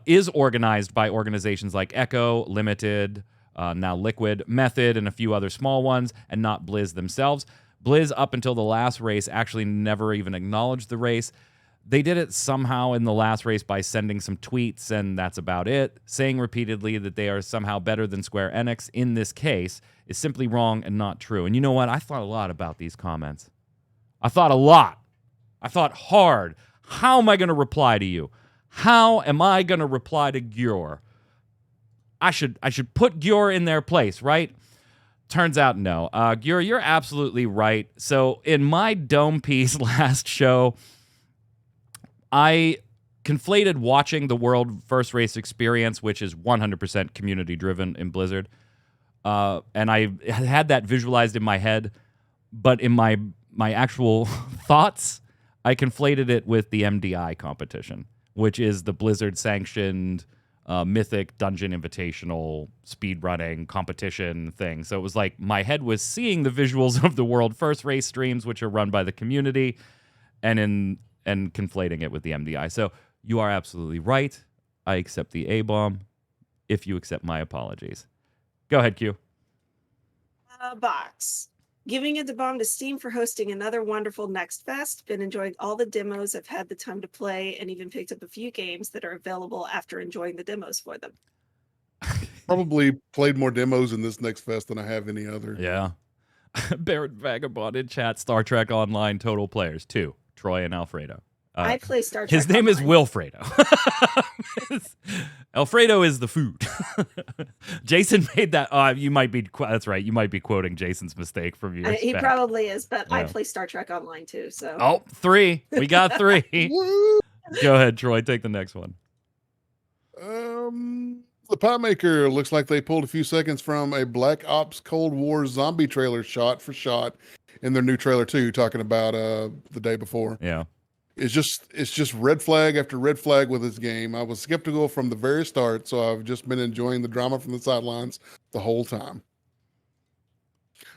is organized by organizations like Echo, Limited, now Liquid, Method, and a few other small ones, and not Blizz themselves. Blizz, up until the last race, actually never even acknowledged the race. They did it somehow in the last race by sending some tweets, and that's about it. Saying repeatedly that they are somehow better than Square Enix in this case is simply wrong and not true. And you know what? I thought a lot about these comments. I thought a lot. I thought hard. How am I going to reply to you? How am I going to reply to Gyur? I should put Gyur in their place, right? Turns out no. Gyur, you're absolutely right. So in my dome piece last show, I conflated watching the World First Race experience, which is 100% community-driven in Blizzard, and I had that visualized in my head, but in my actual thoughts, I conflated it with the MDI competition, which is the Blizzard-sanctioned Mythic Dungeon Invitational speedrunning competition thing. So it was like my head was seeing the visuals of the World First Race streams, which are run by the community, and conflating it with the MDI. So you are absolutely right. I accept the A-bomb if you accept my apologies. Go ahead, Q. Box. Giving it the bomb to Steam for hosting another wonderful Next Fest. Been enjoying all the demos. I've had the time to play and even picked up a few games that are available after enjoying the demos for them. Probably played more demos in this Next Fest than I have any other. Yeah. Barrett Vagabond in chat. Star Trek Online total players 2. Troy and Alfredo. I play Star Trek. His name Online. is Wilfredo. Alfredo is the food. Jason made that. You might be. That's right. You might be quoting Jason's mistake from years He back. probably is, but Yeah. I play Star Trek Online too. So. Oh, 3. We got 3. Go ahead, Troy. Take the next one. The Pot Maker looks like they pulled a few seconds from a Black Ops Cold War zombie trailer shot for shot in their new trailer too, talking about the day before. Yeah. It's just red flag after red flag with this game. I was skeptical from the very start, so I've just been enjoying the drama from the sidelines the whole time.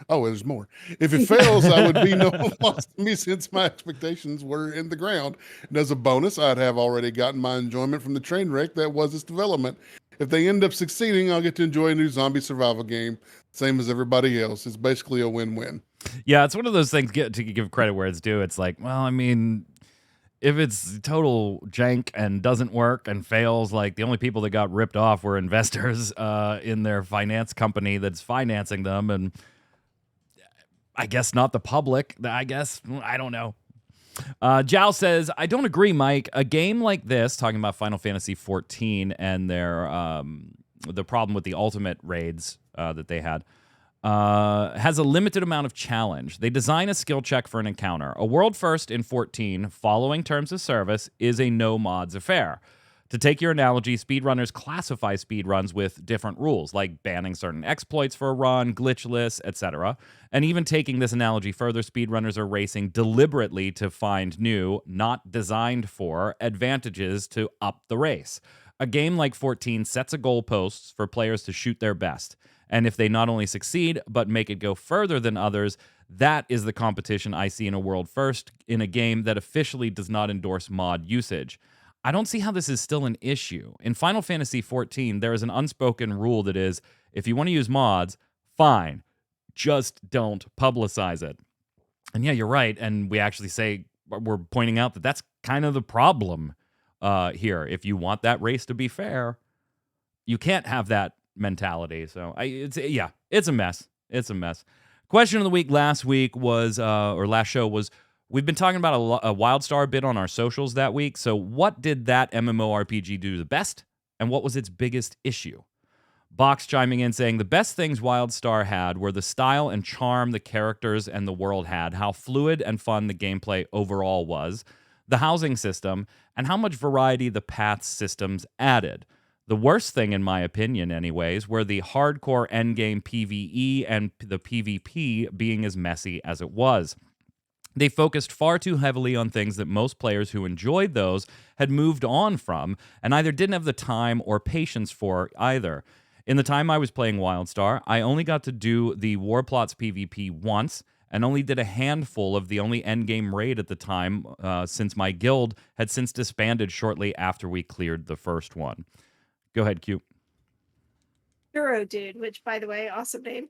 Oh, there's more. If it fails, I would be no loss to me since my expectations were in the ground. And as a bonus, I'd have already gotten my enjoyment from the train wreck that was its development. If they end up succeeding, I'll get to enjoy a new zombie survival game, same as everybody else. It's basically a win-win. Yeah, it's one of those things to give credit where it's due. It's like, well, I mean, if it's total jank and doesn't work and fails, like the only people that got ripped off were investors in their finance company that's financing them, and I guess not the public. I guess, I don't know. Jal says, I don't agree, Mike. A game like this, talking about Final Fantasy XIV and their the problem with the ultimate raids that they had, has a limited amount of challenge. They design a skill check for an encounter. A world first in 14, following terms of service, is a no mods affair. To take your analogy, speedrunners classify speedruns with different rules, like banning certain exploits for a run, glitchless, etc. And even taking this analogy further, speedrunners are racing deliberately to find new, not designed for, advantages to up the race. A game like 14 sets a goalposts for players to shoot their best. And if they not only succeed, but make it go further than others, that is the competition I see in a world first in a game that officially does not endorse mod usage. I don't see how this is still an issue. In Final Fantasy XIV, there is an unspoken rule that is, if you want to use mods, fine. Just don't publicize it. And yeah, you're right. And we actually say, we're pointing out that that's kind of the problem here. If you want that race to be fair, you can't have that mentality. So it's a mess. It's a mess. Question of the week last week was, or last show was, we've been talking about a WildStar bit on our socials that week. So what did that MMORPG do the best, and what was its biggest issue? Box chiming in saying the best things WildStar had were the style and charm the characters and the world had, how fluid and fun the gameplay overall was, the housing system, and how much variety the path systems added. The worst thing, in my opinion anyways, were the hardcore endgame PvE and the PvP being as messy as it was. They focused far too heavily on things that most players who enjoyed those had moved on from and either didn't have the time or patience for either. In the time I was playing WildStar, I only got to do the Warplots PvP once and only did a handful of the only endgame raid at the time since my guild had since disbanded shortly after we cleared the first one. Go ahead, Q. Hero Dude, which, by the way, awesome name.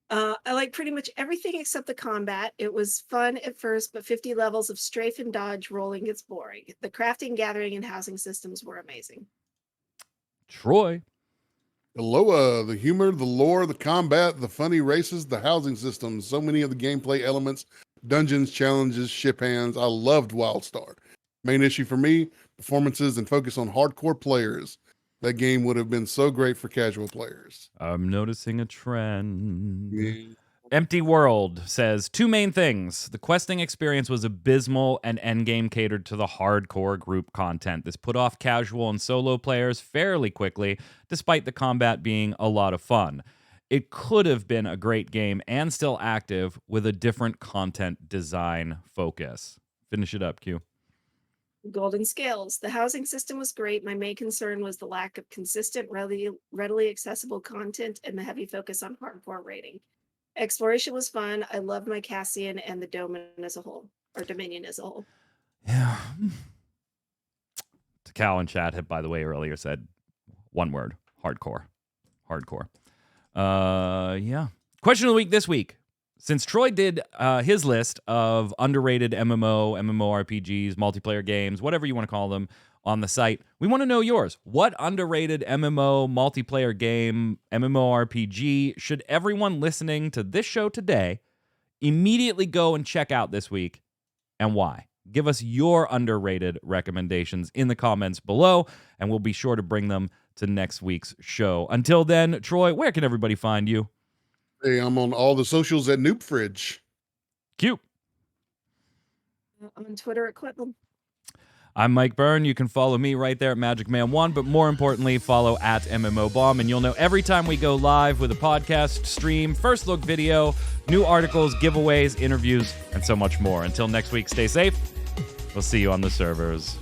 I like pretty much everything except the combat. It was fun at first, but 50 levels of strafe and dodge rolling gets boring. The crafting, gathering, and housing systems were amazing. Troy. The Loa, the humor, the lore, the combat, the funny races, the housing systems, so many of the gameplay elements, dungeons, challenges, ship hands. I loved WildStar. Main issue for me, performances and focus on hardcore players. That game would have been so great for casual players. I'm noticing a trend. Yeah. Empty World says, two main things. The questing experience was abysmal and endgame catered to the hardcore group content. This put off casual and solo players fairly quickly, despite the combat being a lot of fun. It could have been a great game and still active with a different content design focus. Finish it up, Q. Golden Scales. The housing system was great. My main concern was the lack of consistent, readily accessible content and the heavy focus on hardcore rating. Exploration was fun. I loved my Cassian and the Dominion as a whole. Yeah. Cal in chat had, by the way, earlier said one word, hardcore. Yeah. Question of the week this week. Since Troy did his list of underrated MMORPGs, multiplayer games, whatever you want to call them, on the site, we want to know yours. What underrated MMO, multiplayer game, MMORPG should everyone listening to this show today immediately go and check out this week, and why? Give us your underrated recommendations in the comments below, and we'll be sure to bring them to next week's show. Until then, Troy, where can everybody find you? Hey, I'm on all the socials at Noob Fridge. Cute. I'm on Twitter at Quitlam. I'm Mike Byrne. You can follow me right there at magicman1, but more importantly, follow at MMOBomb, and you'll know every time we go live with a podcast, stream, first look video, new articles, giveaways, interviews, and so much more. Until next week, stay safe. We'll see you on the servers.